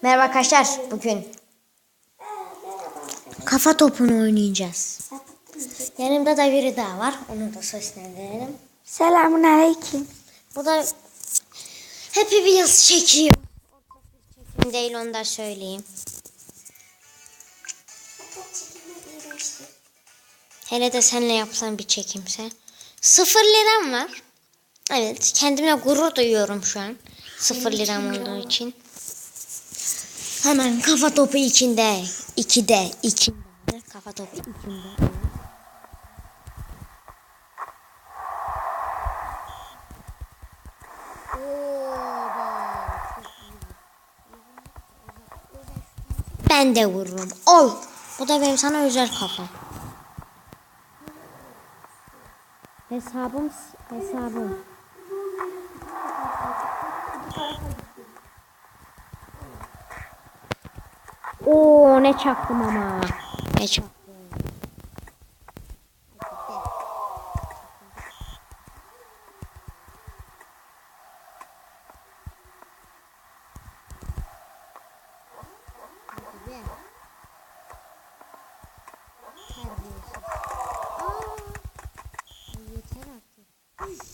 Merhaba arkadaşlar. Bugün kafa topunu oynayacağız. Yanımda da biri daha var. Onu da seslendirelim. Selamun aleyküm. Bu da Happy Wheels çekiyor. Çekim değil, onu da söyleyeyim. Hele de seninle yapsam bir çekimse. 0 liram var. Evet, kendime gurur duyuyorum şu an. 0 liram olduğu için. Hemen kafa topu içinde. 2'de. Kafa topu içinde. Ben de vururum. Ol. Bu da benim sana özel kafam. Hesabım. Oo, ne çaktım ama. Ne çaktım.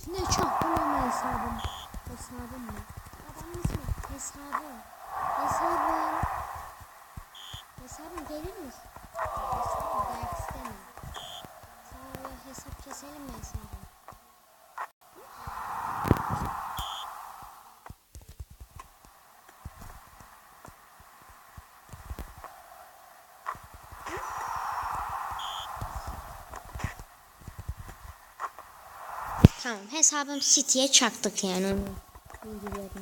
Ne çaktım ama hesabım mı? Adamın ismi hesabım gelir misin? Hesabım dayak istemiyorum. Sana hesap keselim mi hesabım? Tamam, hesabım City'ye çaktık yani onu. Evet.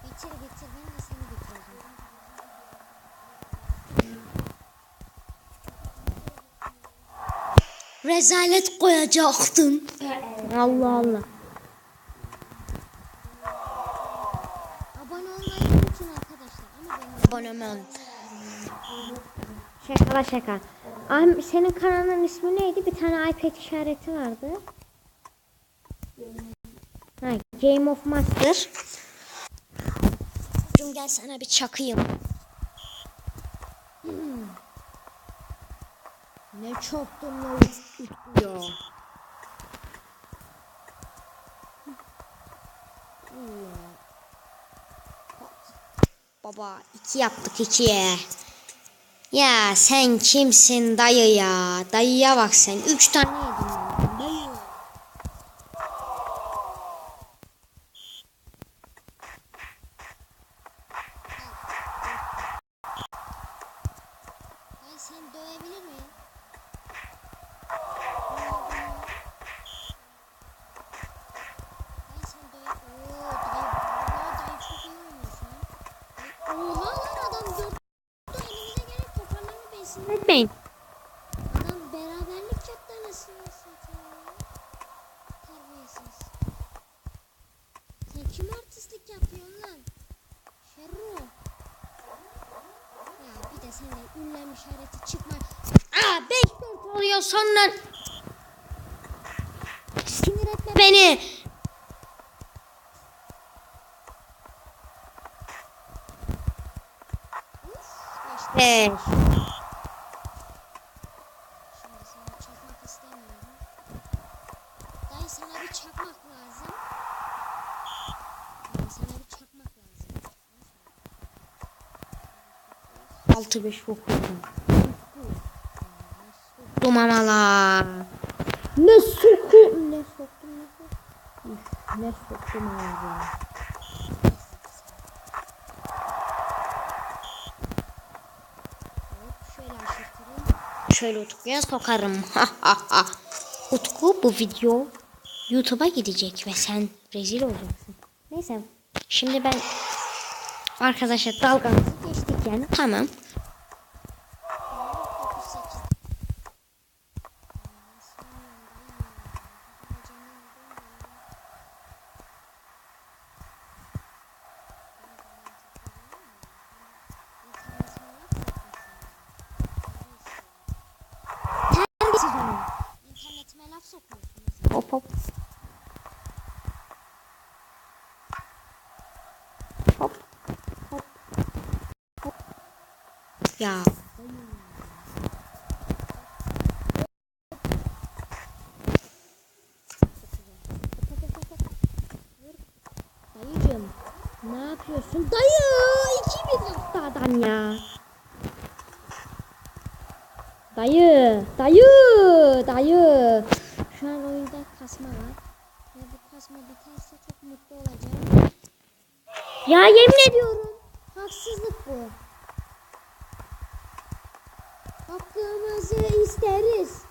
Bitir ben de seni bitireceğim. Rezalet koyacaktım. Allah. Abone olmayı unutun arkadaşlar. Ama benim abonemi olun. Şaka. Senin kanalın ismi neydi? Bir tane iPad işareti vardı. Ha, Game of Master. Gel sana bir çakayım. Ne çaktım ya, uçuyor. Baba 2 yaptık 2'ye. Ya sen kimsin dayı ya? Dayıya bak sen. 3 tane yedin ya. Dayı. Dayı sen dövebilir miyim? Dayı sen döve... Oo, dayı çok iyi oynuyorsun. Oha lan, adam 4 elimize gelip toparlarını besin etmeyin. Adam beraberlik yaptı anasını satayım. Terbiyesiz. Sen kim artistlik yapıyorsun lan? Şerro. Ya bir de senden ünlem işareti çıkma. 5-4 oluyor sonra. Sinir etme beni. İşte. Şimdi sana çakmak istemiyorum. Dayı sana bir çakmak lazım. 6-5 okudum. Dumamalar. Ne soktum ağzına. Şöyle aşırtırım. Şöyle Utku'ya sokarım. Utku, bu video YouTube'a gidecek ve sen rezil olacaksın. Neyse. Şimdi ben arkadaşlar dalgamızı geçtik yani. Tamam. Hop hop. Hop. Hop. Hop. Ya. Dayıcım. Ne yapıyorsun? Dayı! 2-1 yaptı adam ya. Dayı. Dayı. Şu an oyunda kasma var. Ve bu kasma biterse çok mutlu olacağım. Ya yemin ediyorum. Haksızlık bu. Hakkımızı isteriz.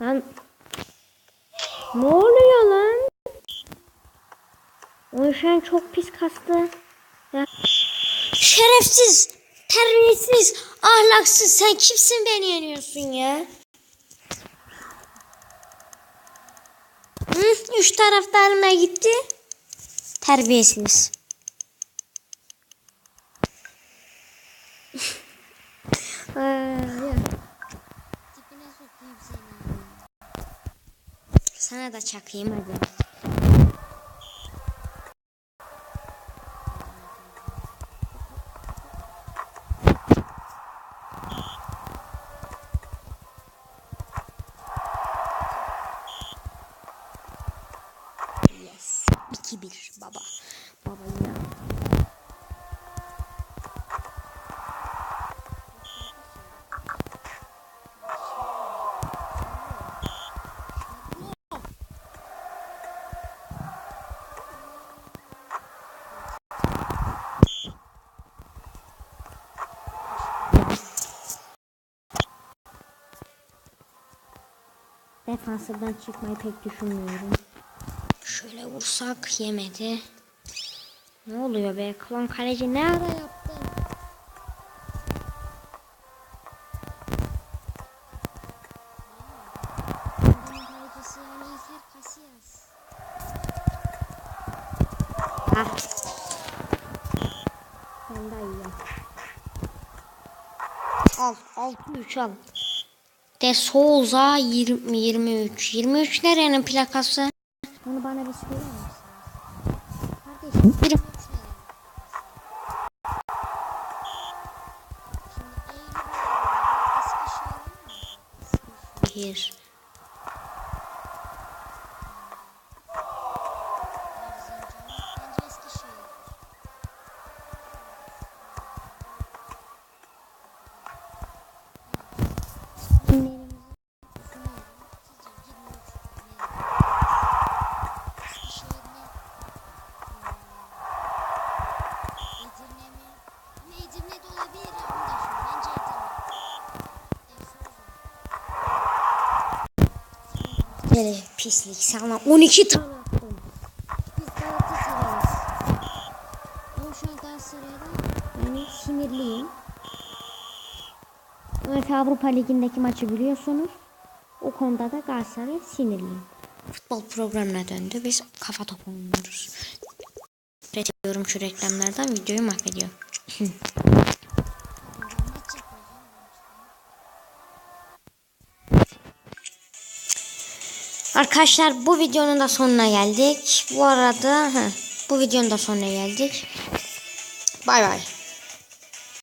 Lan ne oluyor lan? O şu an çok pis kastı. Ya. Şerefsiz, terbiyesiz, ahlaksız. Sen kimsin beni yeniyorsun ya? Hı, 3 taraftarına gitti. Terbiyesiz. Ya. Tipine sokayım seni. Sana da çakayım hadi. Yes. 2-1 baba. Baba yine. Defansından çıkmayı pek düşünmüyorum. Şöyle vursak yemedi. Ne oluyor be? Klon kaleci ne ara yaptın? Adamın kalecisi yani Iker Casillas. Ah. Ben daha iyi. Al. 6-3 al. De Souza 23. 23 nerenin plakası? Onu bana bir söyler misin? Kardeşim. Bir. Bir. Nereye pislik sana 12 tane. Biz Galatasaray'ız. Ama şu an Galatasaray'da yani sinirliyim. UEFA Avrupa Ligi'ndeki maçı biliyorsunuz. O konuda da Galatasaray sinirliyim. Futbol programına döndü. Biz kafa topu oynuyoruz. Üretiyorum şu reklamlardan videoyu mahvediyor. Arkadaşlar bu videonun da sonuna geldik. Bu arada bu videonun da sonuna geldik. Bay bay.